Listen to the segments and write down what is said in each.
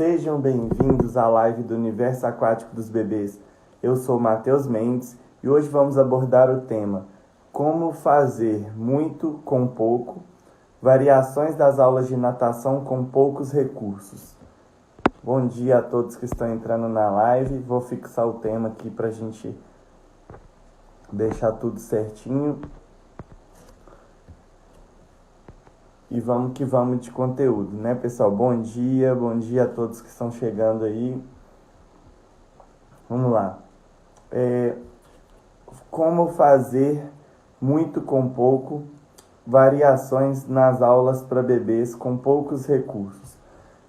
Sejam bem-vindos à live do Universo Aquático dos Bebês. Eu sou Matheus Mendes e hoje vamos abordar o tema Como fazer muito com pouco, variações das aulas de natação com poucos recursos. Bom dia a todos que estão entrando na live. Vou fixar o tema aqui para a gente deixar tudo certinho. E vamos que vamos de conteúdo, né, pessoal? Bom dia a todos que estão chegando aí. Vamos lá. Como fazer muito com pouco, variações nas aulas para bebês com poucos recursos.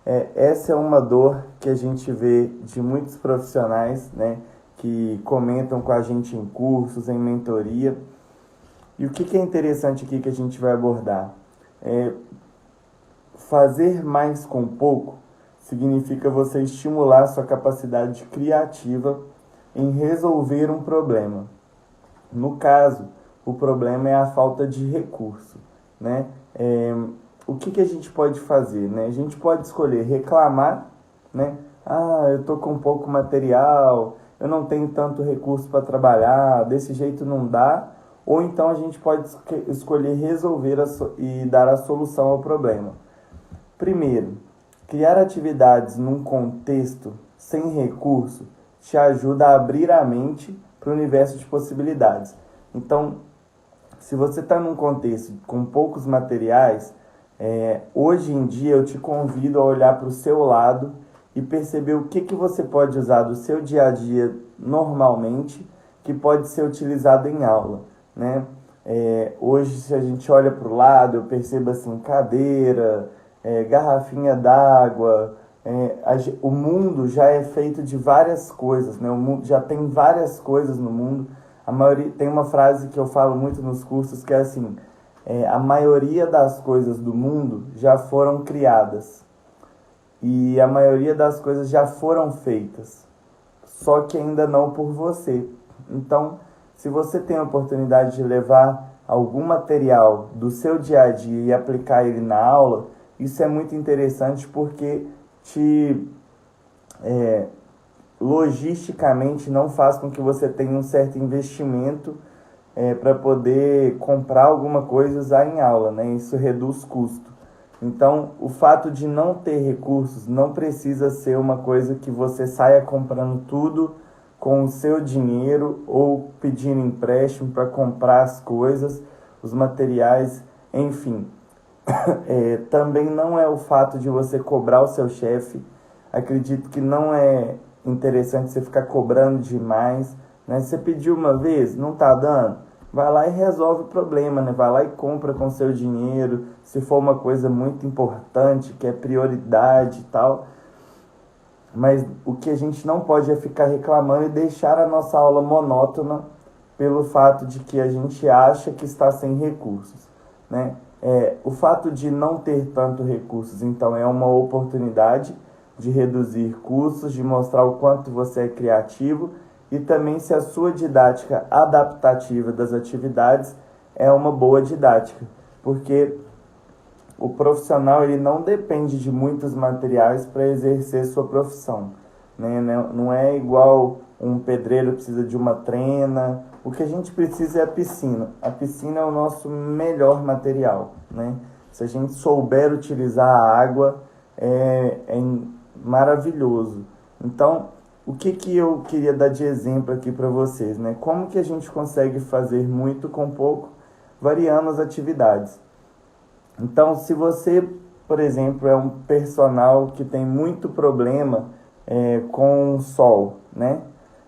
Essa é uma dor que a gente vê de muitos profissionais, né, que comentam com a gente em cursos, em mentoria. E o que é interessante aqui que a gente vai abordar? Fazer mais com pouco significa você estimular sua capacidade criativa em resolver um problema. No caso, o problema é a falta de recurso, né? O que a gente pode fazer, né? A gente pode escolher reclamar, né? Eu tô com pouco material, eu não tenho tanto recurso para trabalhar, desse jeito não dá. Ou então a gente pode escolher resolver e dar a solução ao problema. Primeiro, criar atividades num contexto sem recurso te ajuda a abrir a mente para o universo de possibilidades. Então, se você está num contexto com poucos materiais, hoje em dia eu te convido a olhar para o seu lado e perceber o que você pode usar do seu dia a dia normalmente que pode ser utilizado em aula, né? Hoje, se a gente olha para o lado, eu percebo assim, cadeira, garrafinha d'água. O mundo já é feito de várias coisas, né? O mundo já tem várias coisas no mundo. A maioria, tem uma frase que eu falo muito nos cursos que é assim: a maioria das coisas do mundo já foram criadas e a maioria das coisas já foram feitas, só que ainda não por você. Então, se você tem a oportunidade de levar algum material do seu dia a dia e aplicar ele na aula, isso é muito interessante porque logisticamente não faz com que você tenha um certo investimento para poder comprar alguma coisa e usar em aula, né? Isso reduz custo. Então, o fato de não ter recursos não precisa ser uma coisa que você saia comprando tudo com o seu dinheiro ou pedindo empréstimo para comprar as coisas, os materiais, enfim. Também não é o fato de você cobrar o seu chefe. Acredito que não é interessante você ficar cobrando demais, né? Você pediu uma vez, não está dando, vai lá e resolve o problema, né? Vai lá e compra com seu dinheiro, se for uma coisa muito importante, que é prioridade e tal. Mas o que a gente não pode é ficar reclamando e deixar a nossa aula monótona pelo fato de que a gente acha que está sem recursos, né? O fato de não ter tanto recursos, então, é uma oportunidade de reduzir custos, de mostrar o quanto você é criativo e também se a sua didática adaptativa das atividades é uma boa didática, porque o profissional ele não depende de muitos materiais para exercer sua profissão, né? Não é igual um pedreiro precisa de uma trena. O que a gente precisa é a piscina. A piscina é o nosso melhor material, né? Se a gente souber utilizar a água, é maravilhoso. Então, o que eu queria dar de exemplo aqui para vocês, né? Como que a gente consegue fazer muito com pouco, variando as atividades. Então, se você, por exemplo, é um personal que tem muito problema com o sol, né?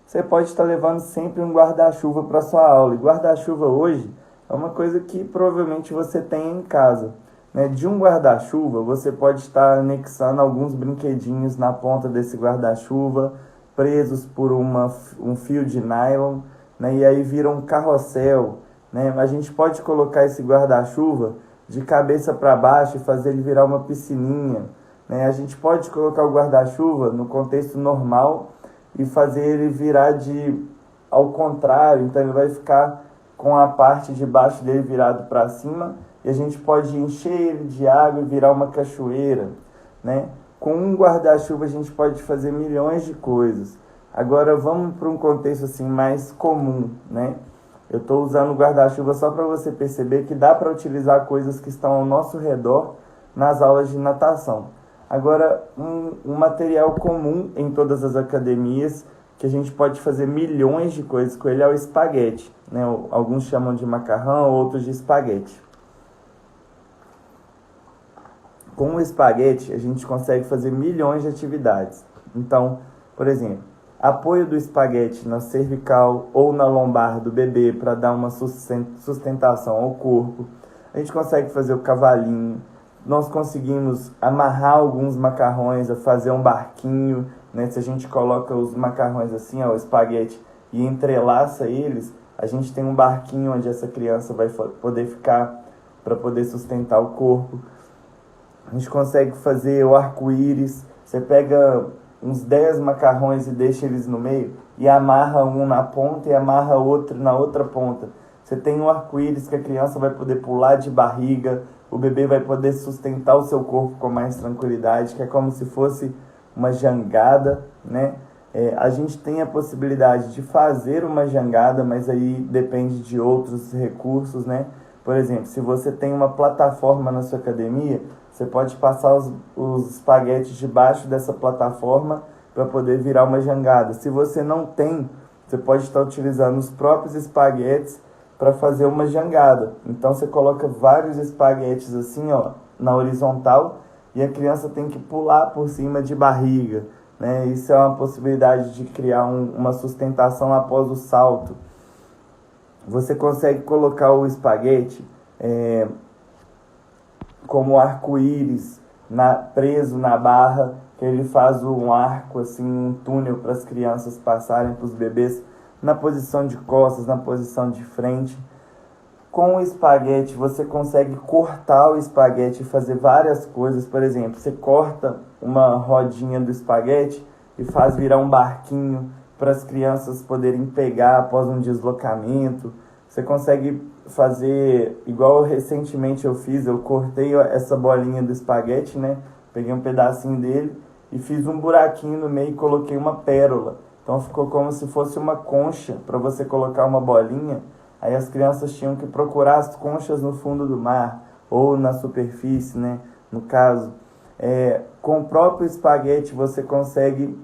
Você pode estar levando sempre um guarda-chuva para sua aula. E guarda-chuva hoje é uma coisa que provavelmente você tem em casa, né? De um guarda-chuva, você pode estar anexando alguns brinquedinhos na ponta desse guarda-chuva, presos por um fio de nylon, né? E aí vira um carrossel, né? A gente pode colocar esse guarda-chuva de cabeça para baixo e fazer ele virar uma piscininha, né? A gente pode colocar o guarda-chuva no contexto normal e fazer ele virar ao contrário, então ele vai ficar com a parte de baixo dele virado para cima e a gente pode encher ele de água e virar uma cachoeira, né? com um guarda-chuva a gente pode fazer milhões de coisas. Agora vamos para um contexto assim mais comum, né? Eu estou usando o guarda-chuva só para você perceber que dá para utilizar coisas que estão ao nosso redor nas aulas de natação. Agora, um material comum em todas as academias, que a gente pode fazer milhões de coisas com ele, é o espaguete, né? Alguns chamam de macarrão, outros de espaguete. Com o espaguete, a gente consegue fazer milhões de atividades. Então, por exemplo, apoio do espaguete na cervical ou na lombar do bebê para dar uma sustentação ao corpo. A gente consegue fazer o cavalinho. Nós conseguimos amarrar alguns macarrões, a fazer um barquinho, né? Se a gente coloca os macarrões assim, ó, o espaguete, e entrelaça eles, a gente tem um barquinho onde essa criança vai poder ficar para poder sustentar o corpo. A gente consegue fazer o arco-íris. Você pega uns 10 macarrões e deixa eles no meio e amarra um na ponta e amarra outro na outra ponta. Você tem um arco-íris que a criança vai poder pular de barriga, o bebê vai poder sustentar o seu corpo com mais tranquilidade, que é como se fosse uma jangada, né? A gente tem a possibilidade de fazer uma jangada, mas aí depende de outros recursos, né? Por exemplo, se você tem uma plataforma na sua academia, você pode passar os espaguetes debaixo dessa plataforma para poder virar uma jangada. Se você não tem, você pode estar utilizando os próprios espaguetes para fazer uma jangada. Então você coloca vários espaguetes assim, ó, na horizontal, e a criança tem que pular por cima de barriga, né? Isso é uma possibilidade de criar uma sustentação após o salto. Você consegue colocar o espaguete como arco-íris preso na barra, que ele faz um arco, assim, um túnel para as crianças passarem, para os bebês, na posição de costas, na posição de frente. Com o espaguete, você consegue cortar o espaguete e fazer várias coisas. Por exemplo, você corta uma rodinha do espaguete e faz virar um barquinho para as crianças poderem pegar após um deslocamento. Você consegue fazer, igual recentemente eu fiz, eu cortei essa bolinha do espaguete, né? Peguei um pedacinho dele e fiz um buraquinho no meio e coloquei uma pérola. Então ficou como se fosse uma concha para você colocar uma bolinha. Aí as crianças tinham que procurar as conchas no fundo do mar ou na superfície, né? No caso, com o próprio espaguete você consegue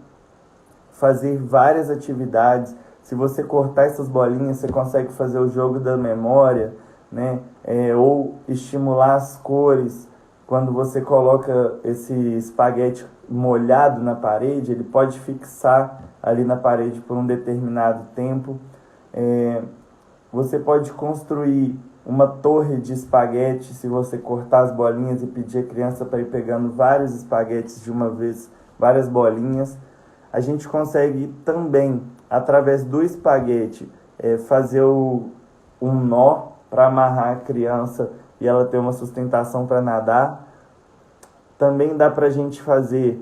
fazer várias atividades. Se você cortar essas bolinhas, você consegue fazer o jogo da memória, né? Ou estimular as cores. Quando você coloca esse espaguete molhado na parede, ele pode fixar ali na parede por um determinado tempo. Você pode construir uma torre de espaguete se você cortar as bolinhas e pedir a criança para ir pegando vários espaguetes de uma vez, várias bolinhas. A gente consegue também, através do espaguete, fazer um nó para amarrar a criança e ela ter uma sustentação para nadar. Também dá para a gente fazer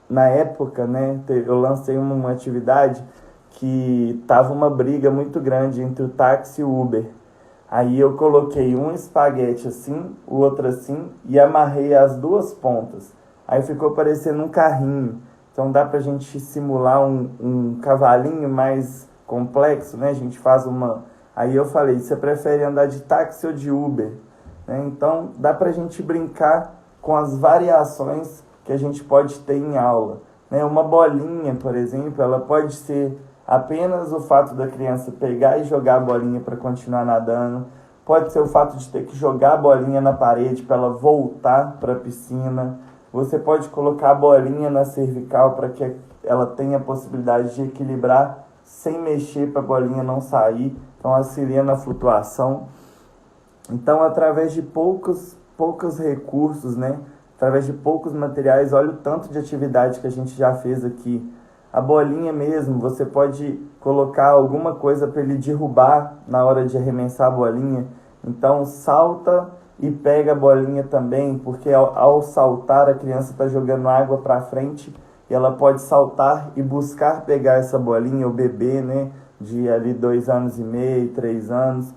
na época, né, eu lancei uma atividade que tava uma briga muito grande entre o táxi e o Uber. Aí eu coloquei um espaguete assim, o outro assim, e amarrei as duas pontas. Aí ficou parecendo um carrinho. Então dá pra gente simular um cavalinho mais complexo, né? A gente faz Aí eu falei, você prefere andar de táxi ou de Uber? Né? Então dá pra gente brincar com as variações que a gente pode ter em aula. Né? Uma bolinha, por exemplo, ela pode ser apenas o fato da criança pegar e jogar a bolinha para continuar nadando. Pode ser o fato de ter que jogar a bolinha na parede para ela voltar para a piscina. Você pode colocar a bolinha na cervical para que ela tenha a possibilidade de equilibrar sem mexer para a bolinha não sair. Então, auxilia na flutuação. Então, através de poucos recursos, né? Através de poucos materiais, olha o tanto de atividade que a gente já fez aqui. A bolinha mesmo, você pode colocar alguma coisa para ele derrubar na hora de arremessar a bolinha. Então, salta e pega a bolinha também, porque ao saltar a criança está jogando água para frente e ela pode saltar e buscar pegar essa bolinha, o bebê, né, de ali 2 anos e meio, 3 anos.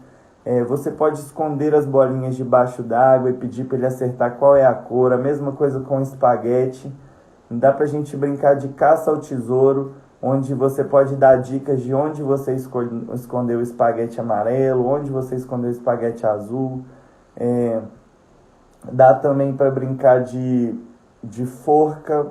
Você pode esconder as bolinhas debaixo d'água e pedir para ele acertar qual é a cor. A mesma coisa com espaguete. Dá para a gente brincar de caça ao tesouro, onde você pode dar dicas de onde você escondeu o espaguete amarelo, onde você escondeu o espaguete azul. Dá também para brincar de forca.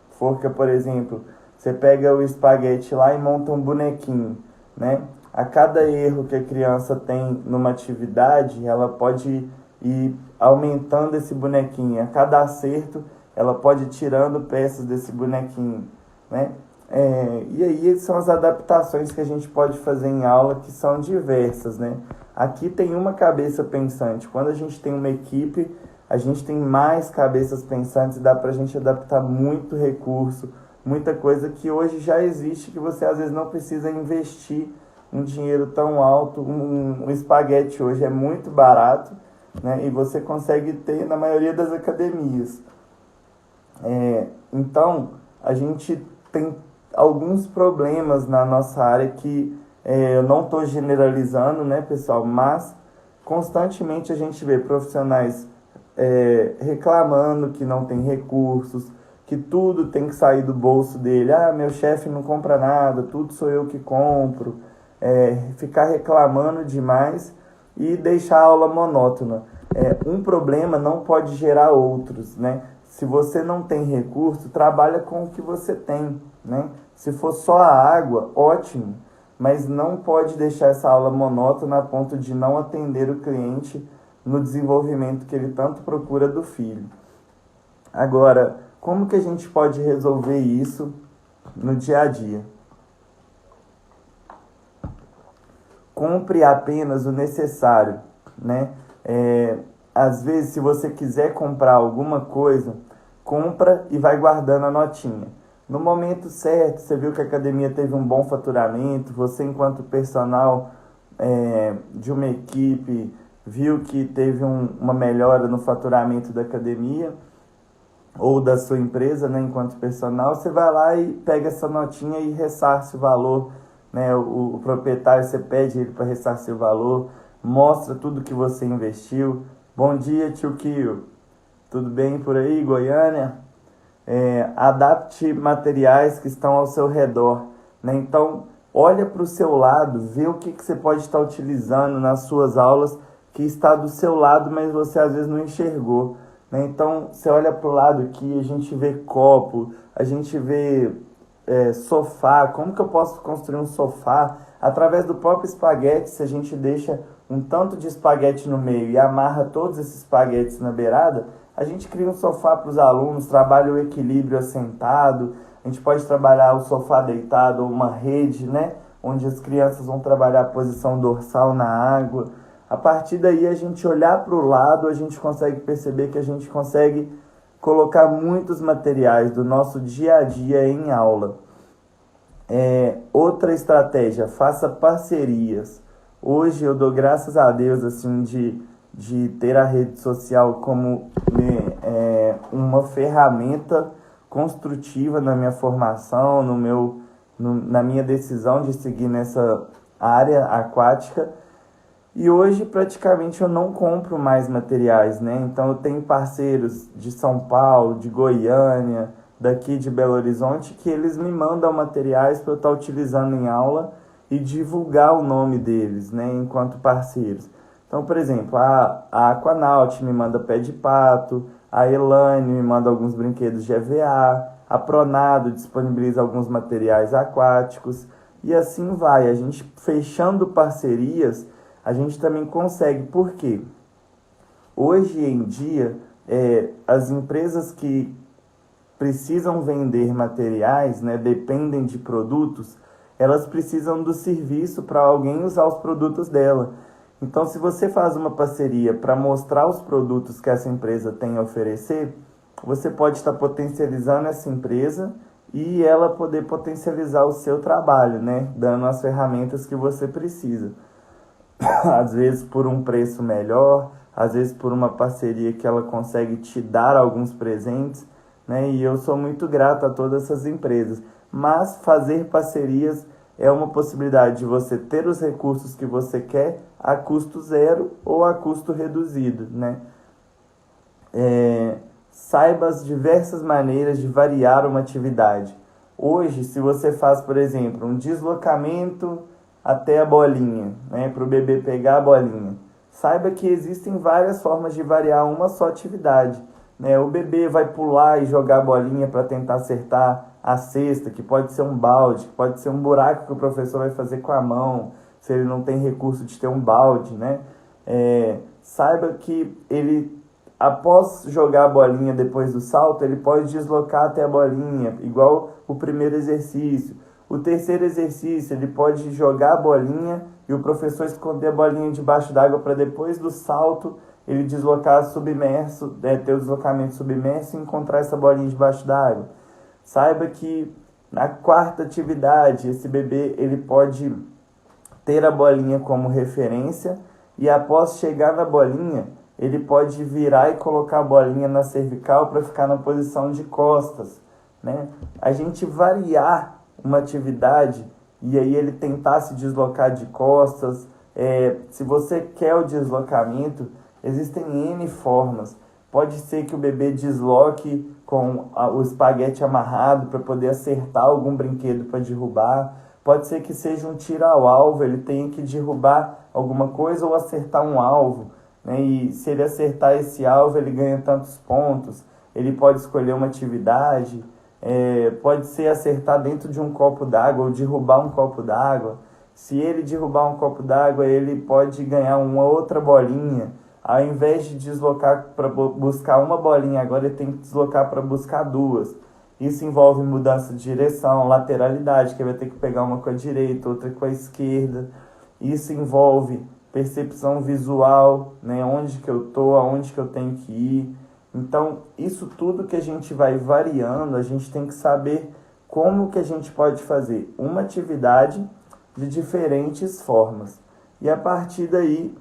Forca, por exemplo, você pega o espaguete lá e monta um bonequinho, né? A cada erro que a criança tem numa atividade, ela pode ir aumentando esse bonequinho. A cada acerto, ela pode ir tirando peças desse bonequinho, né? E aí são as adaptações que a gente pode fazer em aula, que são diversas, né? Aqui tem uma cabeça pensante. Quando a gente tem uma equipe, a gente tem mais cabeças pensantes, dá pra gente adaptar muito recurso, muita coisa que hoje já existe, que você às vezes não precisa investir um dinheiro tão alto. Um espaguete hoje é muito barato, né? E você consegue ter na maioria das academias. Então, a gente tem alguns problemas na nossa área que eu não estou generalizando, né, pessoal? Mas constantemente a gente vê profissionais reclamando que não tem recursos, que tudo tem que sair do bolso dele. Meu chefe não compra nada, tudo sou eu que compro. Ficar reclamando demais e deixar a aula monótona. Um problema não pode gerar outros, né? Se você não tem recurso, trabalha com o que você tem, né? Se for só a água, ótimo, mas não pode deixar essa aula monótona a ponto de não atender o cliente no desenvolvimento que ele tanto procura do filho. Agora, como que a gente pode resolver isso no dia a dia? Compre apenas o necessário, né? Às vezes, se você quiser comprar alguma coisa, compra e vai guardando a notinha. No momento certo, você viu que a academia teve um bom faturamento, você enquanto personal de uma equipe viu que teve uma melhora no faturamento da academia ou da sua empresa, né, enquanto personal, você vai lá e pega essa notinha e ressarce o valor, né? O proprietário, você pede ele para ressarcir o valor, mostra tudo que você investiu. Bom dia, tio Kio. Tudo bem por aí, Goiânia? Adapte materiais que estão ao seu redor, né? Então, olha para o seu lado, vê o que você pode estar utilizando nas suas aulas, que está do seu lado, mas você às vezes não enxergou, né? Então, você olha para o lado aqui, a gente vê copo, a gente vê sofá. Como que eu posso construir um sofá? Através do próprio espaguete, se a gente deixa um tanto de espaguete no meio e amarra todos esses espaguetes na beirada, a gente cria um sofá para os alunos, trabalha o equilíbrio assentado, a gente pode trabalhar o sofá deitado ou uma rede, né? Onde as crianças vão trabalhar a posição dorsal na água. A partir daí, a gente olhar para o lado, a gente consegue perceber que a gente consegue colocar muitos materiais do nosso dia a dia em aula. Outra estratégia, faça parcerias. Hoje eu dou graças a Deus assim, de ter a rede social como uma ferramenta construtiva na minha formação, na minha decisão de seguir nessa área aquática. E hoje praticamente eu não compro mais materiais, né? Então eu tenho parceiros de São Paulo, de Goiânia, daqui de Belo Horizonte, que eles me mandam materiais para eu estar utilizando em aula e divulgar o nome deles, né? Enquanto parceiros. Então, por exemplo, a Aquanaut me manda pé de pato, a Elane me manda alguns brinquedos de EVA, a Pronado disponibiliza alguns materiais aquáticos, e assim vai. A gente fechando parcerias, a gente também consegue. Por quê? Hoje em dia, as empresas que precisam vender materiais, né, dependem de produtos, elas precisam do serviço para alguém usar os produtos dela. Então, se você faz uma parceria para mostrar os produtos que essa empresa tem a oferecer, você pode estar potencializando essa empresa e ela poder potencializar o seu trabalho, né, dando as ferramentas que você precisa. Às vezes por um preço melhor, às vezes por uma parceria que ela consegue te dar alguns presentes, né? E eu sou muito grato a todas essas empresas. Mas fazer parcerias é uma possibilidade de você ter os recursos que você quer a custo zero ou a custo reduzido, né? Saiba as diversas maneiras de variar uma atividade. Hoje, se você faz, por exemplo, um deslocamento até a bolinha, né, para o bebê pegar a bolinha, saiba que existem várias formas de variar uma só atividade, né? O bebê vai pular e jogar a bolinha para tentar acertar a cesta, que pode ser um balde, que pode ser um buraco que o professor vai fazer com a mão, se ele não tem recurso de ter um balde, né? Saiba que ele, após jogar a bolinha depois do salto, ele pode deslocar até a bolinha, igual o primeiro exercício. O terceiro exercício, ele pode jogar a bolinha e o professor esconder a bolinha debaixo d'água para depois do salto ele deslocar submerso, ter o deslocamento submerso e encontrar essa bolinha debaixo d'água. Saiba que na quarta atividade, esse bebê ele pode ter a bolinha como referência e após chegar na bolinha, ele pode virar e colocar a bolinha na cervical para ficar na posição de costas, né? A gente variar uma atividade e aí ele tentar se deslocar de costas, se você quer o deslocamento, existem N formas. Pode ser que o bebê desloque com o espaguete amarrado para poder acertar algum brinquedo para derrubar. Pode ser que seja um tiro ao alvo, ele tenha que derrubar alguma coisa ou acertar um alvo, né? E se ele acertar esse alvo, ele ganha tantos pontos. Ele pode escolher uma atividade, pode ser acertar dentro de um copo d'água ou derrubar um copo d'água. Se ele derrubar um copo d'água, ele pode ganhar uma outra bolinha. Ao invés de deslocar para buscar uma bolinha, agora ele tem que deslocar para buscar duas. Isso envolve mudança de direção, lateralidade, que ele vai ter que pegar uma com a direita, outra com a esquerda. Isso envolve percepção visual, né? Onde que eu estou, aonde que eu tenho que ir. Então, isso tudo que a gente vai variando, a gente tem que saber como que a gente pode fazer uma atividade de diferentes formas. E a partir daí,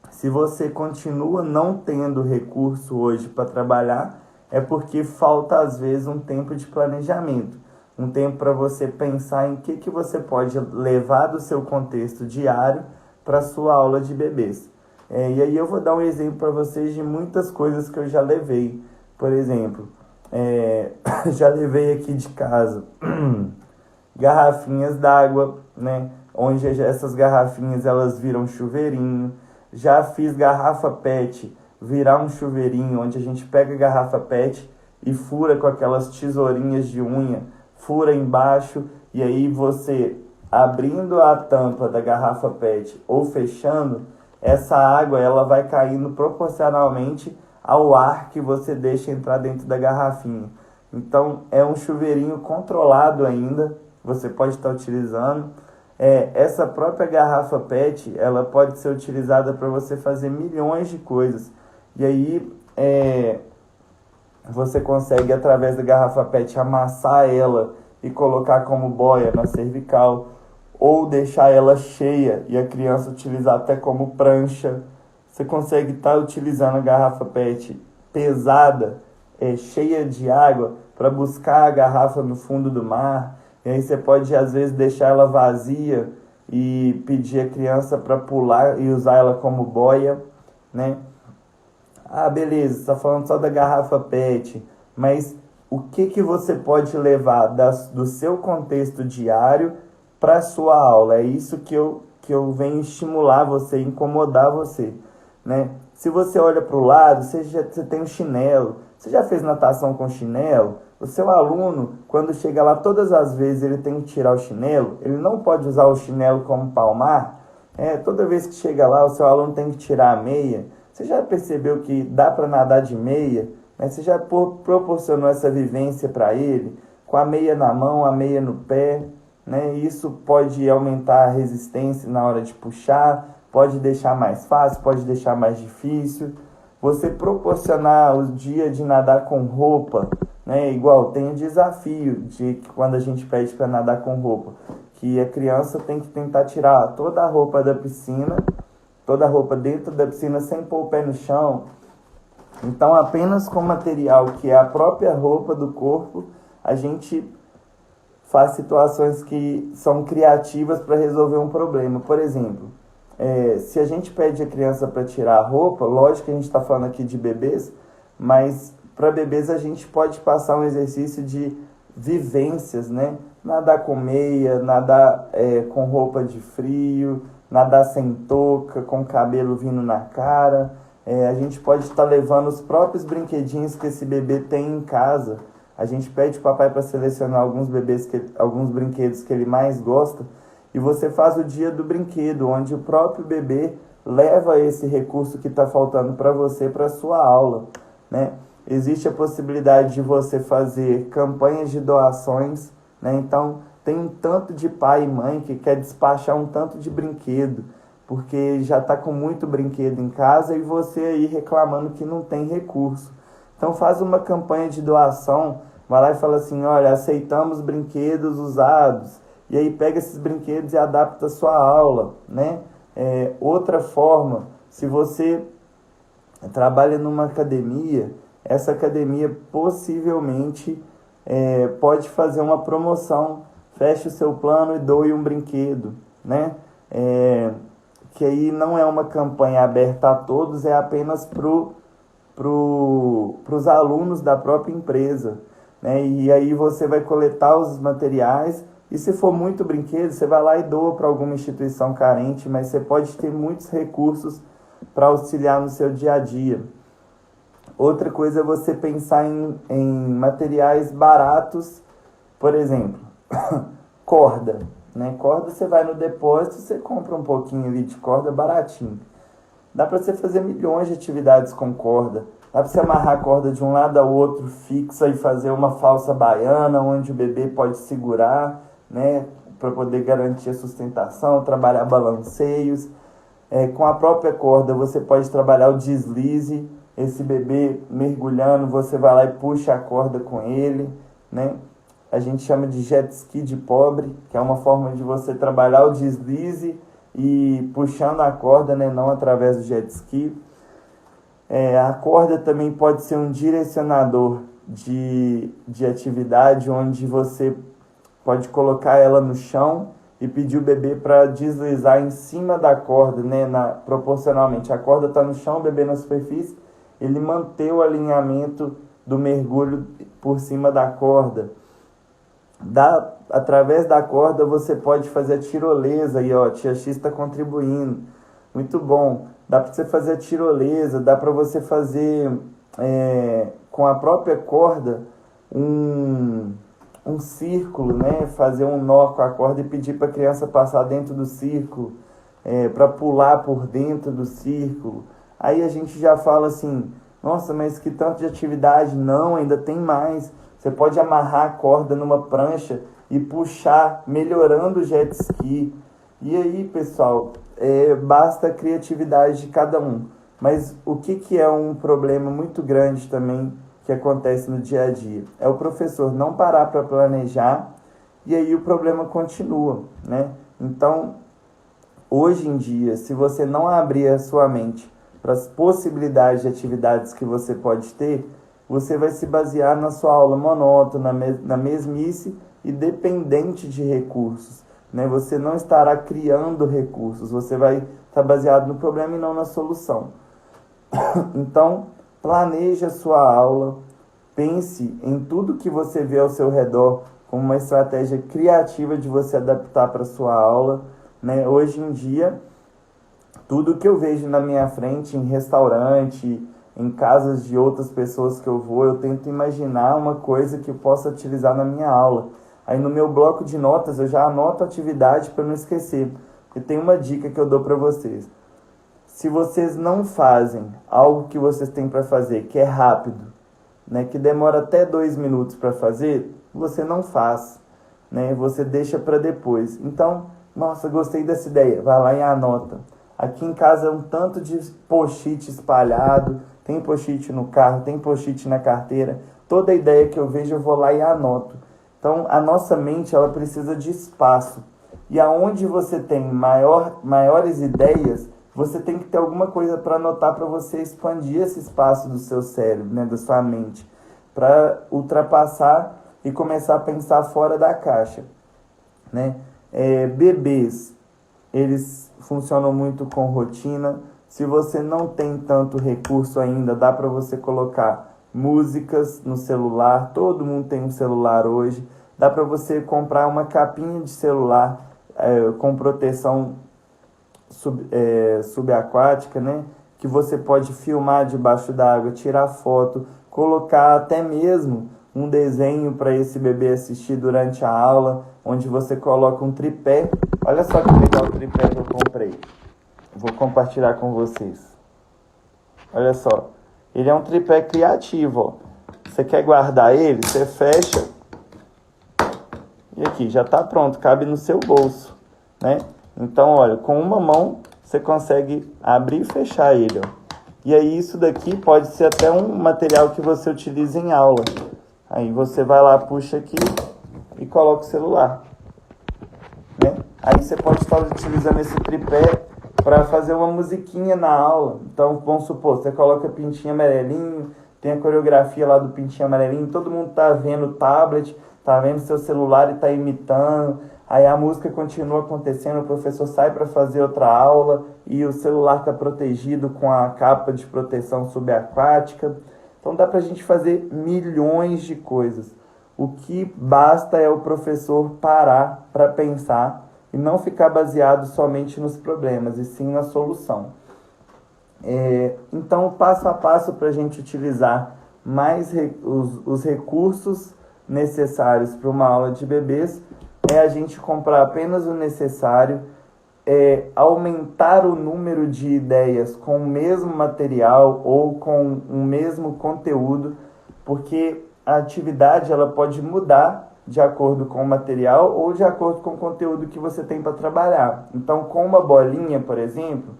se você continua não tendo recurso hoje para trabalhar, é porque falta às vezes um tempo de planejamento, um tempo para você pensar em que você pode levar do seu contexto diário para a sua aula de bebês. E aí eu vou dar um exemplo para vocês de muitas coisas que eu já levei. Por exemplo, já levei aqui de casa garrafinhas d'água, né? Onde essas garrafinhas elas viram chuveirinho. Já fiz garrafa PET virar um chuveirinho, onde a gente pega a garrafa PET e fura com aquelas tesourinhas de unha, fura embaixo, e aí você, abrindo a tampa da garrafa PET ou fechando, essa água ela vai caindo proporcionalmente ao ar que você deixa entrar dentro da garrafinha. Então é um chuveirinho controlado ainda, você pode estar utilizando. Essa própria garrafa PET, ela pode ser utilizada para você fazer milhões de coisas. E aí, você consegue, através da garrafa PET, amassar ela e colocar como boia na cervical, ou deixar ela cheia e a criança utilizar até como prancha. Você consegue estar utilizando a garrafa PET pesada, cheia de água, para buscar a garrafa no fundo do mar. E aí você pode, às vezes, deixar ela vazia e pedir a criança para pular e usar ela como boia, né? Ah, beleza, você está falando só da garrafa PET, mas o que você pode levar do seu contexto diário para a sua aula? É isso que eu venho estimular você, incomodar você, né? Se você olha para o lado, você tem um chinelo. Você já fez natação com chinelo? O seu aluno, quando chega lá, todas as vezes ele tem que tirar o chinelo, ele não pode usar o chinelo como palmar. Toda vez que chega lá, o seu aluno tem que tirar a meia. Você já percebeu que dá para nadar de meia? Né? Você já proporcionou essa vivência para ele? Com a meia na mão, a meia no pé, né? Isso pode aumentar a resistência na hora de puxar, pode deixar mais fácil, pode deixar mais difícil. Você proporcionar o dia de nadar com roupa, né? Igual tem o desafio de que quando a gente pede para nadar com roupa, que a criança tem que tentar tirar toda a roupa da piscina, toda a roupa dentro da piscina sem pôr o pé no chão. Então, apenas com material que é a própria roupa do corpo, a gente faz situações que são criativas para resolver um problema. Por exemplo, se a gente pede a criança para tirar a roupa, lógico que a gente está falando aqui de bebês, mas para bebês a gente pode passar um exercício de vivências, né? Nadar com meia, nadar com roupa de frio, nadar sem touca, com o cabelo vindo na cara. A gente pode estar levando os próprios brinquedinhos que esse bebê tem em casa. A gente pede o papai para selecionar alguns brinquedos que ele mais gosta, e você faz o dia do brinquedo, onde o próprio bebê leva esse recurso que está faltando para você para a sua aula, né? Existe a possibilidade de você fazer campanhas de doações, né? Então, tem um tanto de pai e mãe que quer despachar um tanto de brinquedo, porque já está com muito brinquedo em casa e você aí reclamando que não tem recurso. Então, faz uma campanha de doação, vai lá e fala assim, olha, aceitamos brinquedos usados, e aí pega esses brinquedos e adapta a sua aula, né? Outra forma, se você trabalha numa academia, essa academia possivelmente pode fazer uma promoção, feche o seu plano e doe um brinquedo, né? Que aí não é uma campanha aberta a todos, é apenas pros alunos da própria empresa, né? E aí você vai coletar os materiais, e se for muito brinquedo, você vai lá e doa para alguma instituição carente, mas você pode ter muitos recursos para auxiliar no seu dia a dia. Outra coisa é você pensar em materiais baratos, por exemplo, corda, né? Corda, você vai no depósito, você compra um pouquinho ali de corda baratinho. Dá para você fazer milhões de atividades com corda. Dá para você amarrar a corda de um lado ao outro fixa e fazer uma falsa baiana, onde o bebê pode segurar, né? Para poder garantir a sustentação, trabalhar balanceios. Com a própria corda você pode trabalhar o deslize. Esse bebê mergulhando, você vai lá e puxa a corda com ele, né? A gente chama de jet ski de pobre, que é uma forma de você trabalhar o deslize e puxando a corda, né? Não através do jet ski. A corda também pode ser um direcionador de atividade, onde você pode colocar ela no chão e pedir o bebê para deslizar em cima da corda, né? Proporcionalmente. A corda está no chão, o bebê na superfície, ele manter o alinhamento do mergulho por cima da corda. Através da corda você pode fazer a tirolesa, e ó, Tia X está contribuindo, muito bom. Dá para você fazer a tirolesa, dá para você fazer com a própria corda um círculo, né? Fazer um nó com a corda e pedir para a criança passar dentro do círculo, para pular por dentro do círculo. Aí a gente já fala assim, nossa, mas que tanto de atividade? Não, ainda tem mais. Você pode amarrar a corda numa prancha e puxar, melhorando o jet ski. E aí, pessoal, basta a criatividade de cada um. Mas o que é um problema muito grande também que acontece no dia a dia? É o professor não parar para planejar, e aí o problema continua, né? Então, hoje em dia, se você não abrir a sua mente para as possibilidades de atividades que você pode ter, você vai se basear na sua aula monótona, na mesmice e dependente de recursos, né? Você não estará criando recursos, você vai estar baseado no problema e não na solução. Então, planeje a sua aula, pense em tudo que você vê ao seu redor como uma estratégia criativa de você adaptar para a sua aula, né? Hoje em dia, tudo que eu vejo na minha frente, em restaurante, em casas de outras pessoas que eu vou, eu tento imaginar uma coisa que eu possa utilizar na minha aula. Aí no meu bloco de notas eu já anoto a atividade para não esquecer. E tem uma dica que eu dou para vocês. Se vocês não fazem algo que vocês têm para fazer, que é rápido, né, que demora até 2 minutos para fazer, você não faz, né, você deixa para depois. Então, nossa, gostei dessa ideia, vai lá e anota. Aqui em casa é um tanto de post-it espalhado, tem post-it no carro, tem post-it na carteira. Toda ideia que eu vejo eu vou lá e anoto. Então, a nossa mente, ela precisa de espaço. E aonde você tem maiores ideias, você tem que ter alguma coisa para anotar, para você expandir esse espaço do seu cérebro, né, da sua mente, para ultrapassar e começar a pensar fora da caixa, né? Bebês, eles funcionam muito com rotina. Se você não tem tanto recurso ainda, dá para você colocar músicas no celular. Todo mundo tem um celular hoje. Dá para você comprar uma capinha de celular com proteção subaquática, né? Que você pode filmar debaixo d'água, tirar foto, colocar até mesmo um desenho para esse bebê assistir durante a aula, onde você coloca um tripé. Olha só que legal o tripé que eu comprei. Vou compartilhar com vocês. Olha só. Ele é um tripé criativo, ó. Você quer guardar ele? Você fecha. E aqui, já está pronto. Cabe no seu bolso, né? Então, olha, com uma mão você consegue abrir e fechar ele, ó. E aí isso daqui pode ser até um material que você utiliza em aula. Aí você vai lá, puxa aqui e coloca o celular, né? Aí você pode estar utilizando esse tripé para fazer uma musiquinha na aula. Então, vamos supor, você coloca Pintinho Amarelinho, tem a coreografia lá do Pintinho Amarelinho, todo mundo tá vendo o tablet, tá vendo seu celular e tá imitando. Aí a música continua acontecendo, o professor sai para fazer outra aula e o celular está protegido com a capa de proteção subaquática. Então dá para a gente fazer milhões de coisas. O que basta é o professor parar para pensar e não ficar baseado somente nos problemas, e sim na solução. Então, passo a passo para a gente utilizar mais os recursos necessários para uma aula de bebês é a gente comprar apenas o necessário, aumentar o número de ideias com o mesmo material ou com o mesmo conteúdo, porque a atividade ela pode mudar de acordo com o material ou de acordo com o conteúdo que você tem para trabalhar. Então, com uma bolinha, por exemplo,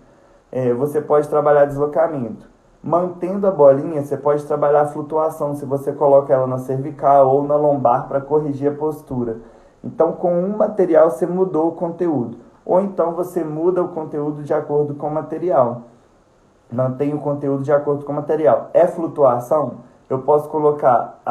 você pode trabalhar deslocamento. Mantendo a bolinha, você pode trabalhar a flutuação, se você coloca ela na cervical ou na lombar para corrigir a postura. Então, com um material, você mudou o conteúdo. Ou então, você muda o conteúdo de acordo com o material. Mantém o conteúdo de acordo com o material. É flutuação? Eu posso colocar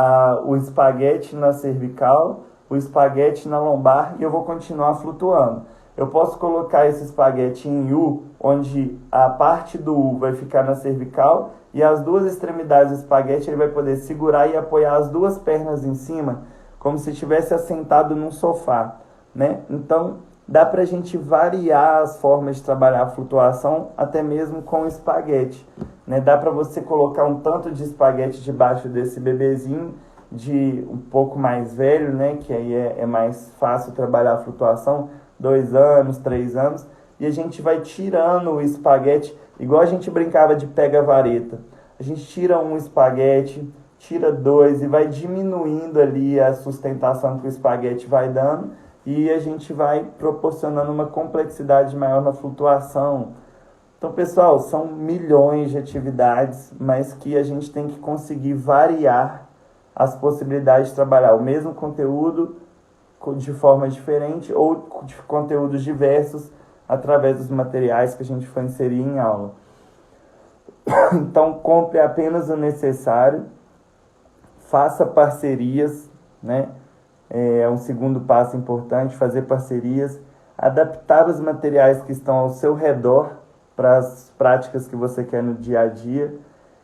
o espaguete na cervical, o espaguete na lombar e eu vou continuar flutuando. Eu posso colocar esse espaguete em U, onde a parte do U vai ficar na cervical e as duas extremidades do espaguete ele vai poder segurar e apoiar as duas pernas em cima, como se estivesse assentado num sofá, né? Então, dá para a gente variar as formas de trabalhar a flutuação, até mesmo com o espaguete, né? Dá para você colocar um tanto de espaguete debaixo desse bebezinho, de um pouco mais velho, né? Que aí é mais fácil trabalhar a flutuação, 2 anos, 3 anos, e a gente vai tirando o espaguete, igual a gente brincava de pega-vareta. A gente tira um espaguete, tira 2 e vai diminuindo ali a sustentação que o espaguete vai dando e a gente vai proporcionando uma complexidade maior na flutuação. Então, pessoal, são milhões de atividades, mas que a gente tem que conseguir variar as possibilidades de trabalhar o mesmo conteúdo de forma diferente ou de conteúdos diversos através dos materiais que a gente for inserir em aula. Então, compre apenas o necessário, faça parcerias, né? É um segundo passo importante, fazer parcerias, adaptar os materiais que estão ao seu redor para as práticas que você quer no dia a dia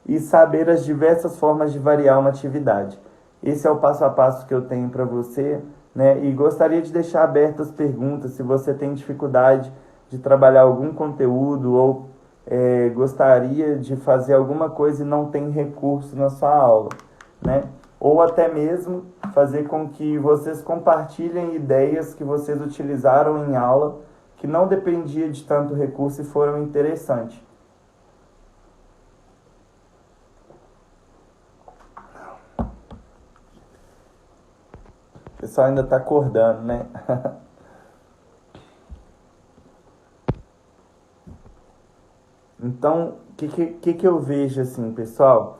e saber as diversas formas de variar uma atividade. Esse é o passo a passo que eu tenho para você, né? E gostaria de deixar abertas perguntas, se você tem dificuldade de trabalhar algum conteúdo ou gostaria de fazer alguma coisa e não tem recurso na sua aula, né? Ou até mesmo fazer com que vocês compartilhem ideias que vocês utilizaram em aula, que não dependia de tanto recurso e foram interessantes. O pessoal ainda está acordando, né? Então, o que eu vejo assim, pessoal?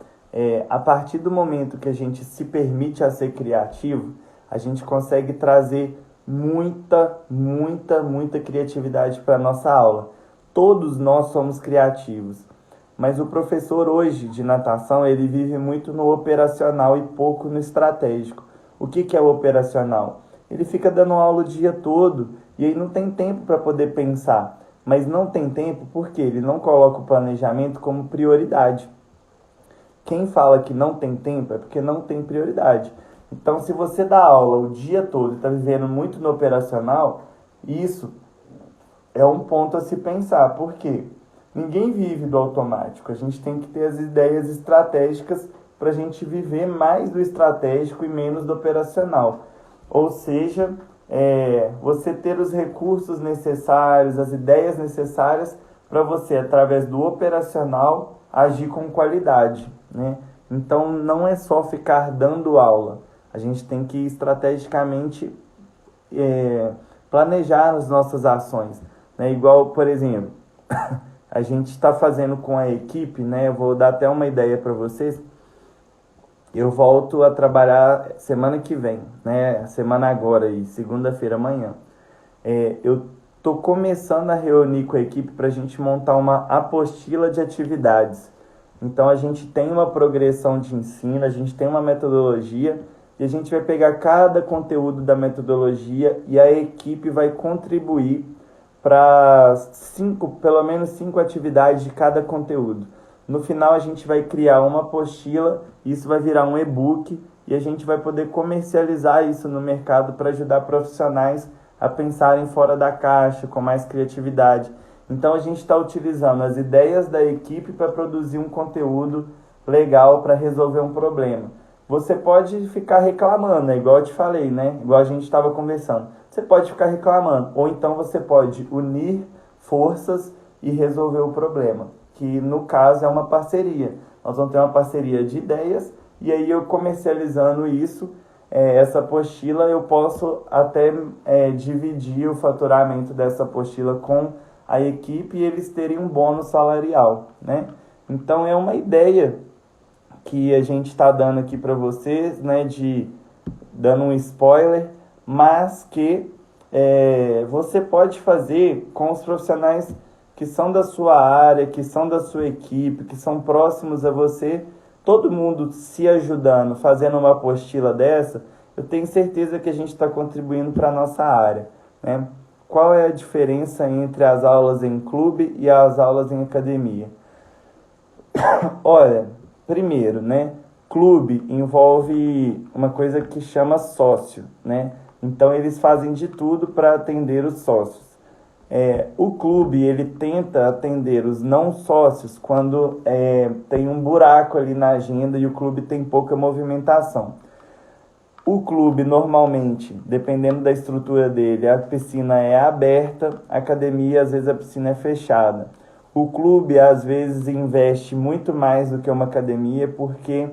A partir do momento que a gente se permite a ser criativo, a gente consegue trazer muita criatividade para a nossa aula. Todos nós somos criativos, mas o professor hoje de natação, ele vive muito no operacional e pouco no estratégico. O que é o operacional? Ele fica dando aula o dia todo e aí não tem tempo para poder pensar. Mas não tem tempo porque ele não coloca o planejamento como prioridade. Quem fala que não tem tempo é porque não tem prioridade. Então, se você dá aula o dia todo e está vivendo muito no operacional, isso é um ponto a se pensar. Por quê? Ninguém vive do automático. A gente tem que ter as ideias estratégicas para a gente viver mais do estratégico e menos do operacional. Ou seja, você ter os recursos necessários, as ideias necessárias para você, através do operacional, agir com qualidade, né? Então, não é só ficar dando aula. A gente tem que estrategicamente planejar as nossas ações, né? Igual, por exemplo, a gente está fazendo com a equipe, né? Eu vou dar até uma ideia para vocês. Eu volto a trabalhar semana que vem, né? Semana agora, segunda-feira, amanhã. Eu estou começando a reunir com a equipe para a gente montar uma apostila de atividades. Então, a gente tem uma progressão de ensino, a gente tem uma metodologia e a gente vai pegar cada conteúdo da metodologia e a equipe vai contribuir para pelo menos 5 atividades de cada conteúdo. No final, a gente vai criar uma apostila, isso vai virar um e-book e a gente vai poder comercializar isso no mercado para ajudar profissionais a pensarem fora da caixa, com mais criatividade. Então, a gente está utilizando as ideias da equipe para produzir um conteúdo legal para resolver um problema. Você pode ficar reclamando, igual eu te falei, né? Igual a gente estava conversando. Você pode ficar reclamando, ou então você pode unir forças e resolver o problema, que no caso é uma parceria. Nós vamos ter uma parceria de ideias e aí eu comercializando isso, essa apostila, eu posso até dividir o faturamento dessa apostila com a equipe e eles terem um bônus salarial, né? Então é uma ideia que a gente está dando aqui para vocês, né? Dando um spoiler, mas que você pode fazer com os profissionais que são da sua área, que são da sua equipe, que são próximos a você, todo mundo se ajudando, fazendo uma apostila dessa, eu tenho certeza que a gente está contribuindo para a nossa área, né? Qual é a diferença entre as aulas em clube e as aulas em academia? Olha, primeiro, né? Clube envolve uma coisa que chama sócio, né? Então, eles fazem de tudo para atender os sócios. O clube, ele tenta atender os não sócios quando tem um buraco ali na agenda e o clube tem pouca movimentação. O clube, normalmente, dependendo da estrutura dele, a piscina é aberta, a academia, às vezes, a piscina é fechada. O clube, às vezes, investe muito mais do que uma academia porque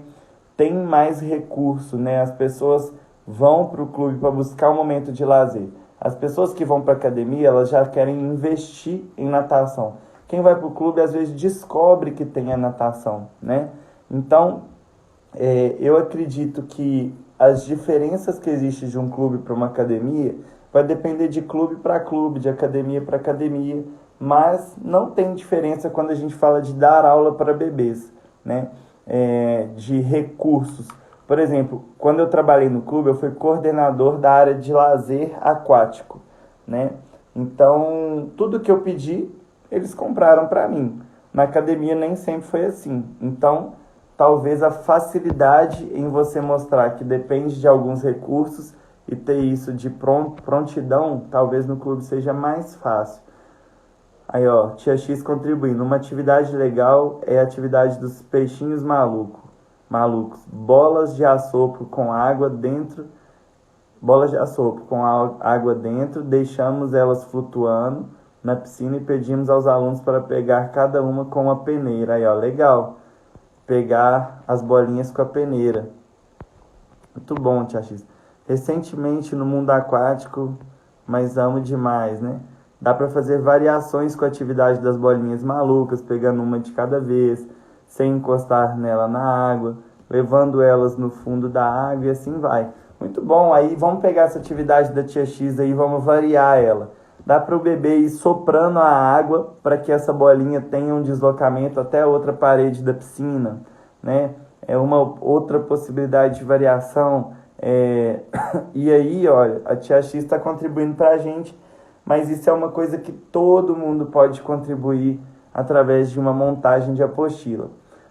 tem mais recurso, né? As pessoas vão para o clube para buscar um momento de lazer. As pessoas que vão para a academia, elas já querem investir em natação. Quem vai para o clube, às vezes, descobre que tem a natação, né? Então, eu acredito que as diferenças que existem de um clube para uma academia vai depender de clube para clube, de academia para academia, mas não tem diferença quando a gente fala de dar aula para bebês, né? De recursos. Por exemplo, quando eu trabalhei no clube, eu fui coordenador da área de lazer aquático, né? Então, tudo que eu pedi, eles compraram para mim. Na academia nem sempre foi assim. Então, talvez a facilidade em você mostrar que depende de alguns recursos e ter isso de prontidão, talvez no clube seja mais fácil. Aí, ó, Tia X contribuindo. Uma atividade legal é a atividade dos peixinhos malucos. Bolas de assopro com água dentro, deixamos elas flutuando na piscina e pedimos aos alunos para pegar cada uma com uma peneira. Aí, ó, legal. Pegar as bolinhas com a peneira. Muito bom, Tia X. Recentemente no mundo aquático, mas amo demais, né? Dá para fazer variações com a atividade das bolinhas malucas, pegando uma de cada vez, sem encostar nela na água, levando elas no fundo da água e assim vai. Muito bom, aí vamos pegar essa atividade da Tia X aí, vamos variar ela. Dá para o bebê ir soprando a água para que essa bolinha tenha um deslocamento até a outra parede da piscina, né? É uma outra possibilidade de variação. E aí, olha, a Tia X está contribuindo para a gente, mas isso é uma coisa que todo mundo pode contribuir através de uma montagem de apostila.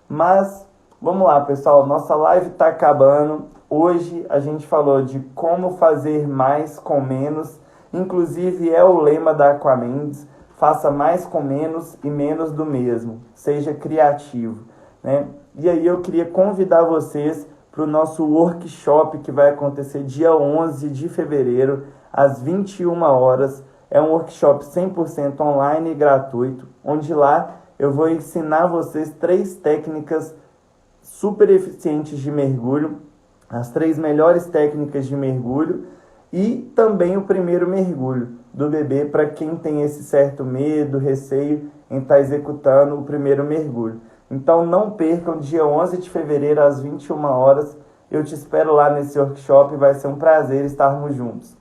Mas, vamos lá, pessoal, nossa live está acabando. Hoje a gente falou de como fazer mais com menos, inclusive é o lema da Aquamendes: faça mais com menos e menos do mesmo, seja criativo, né? E aí eu queria convidar vocês para o nosso workshop que vai acontecer dia 11 de fevereiro, às 21 horas. É um workshop 100% online e gratuito, onde lá eu vou ensinar vocês 3 técnicas super eficientes de mergulho, as 3 melhores técnicas de mergulho e também o primeiro mergulho do bebê para quem tem esse certo medo, receio em estar executando o primeiro mergulho. Então não percam, dia 11 de fevereiro às 21 horas, eu te espero lá nesse workshop, vai ser um prazer estarmos juntos.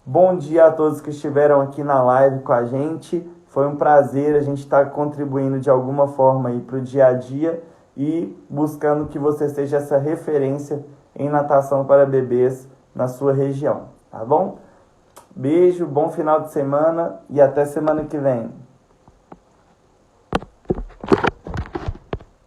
Bom dia a todos que estiveram aqui na live com a gente, foi um prazer, a gente estar contribuindo de alguma forma aí para o dia a dia e buscando que você seja essa referência em natação para bebês na sua região, tá bom? Beijo, bom final de semana e até semana que vem.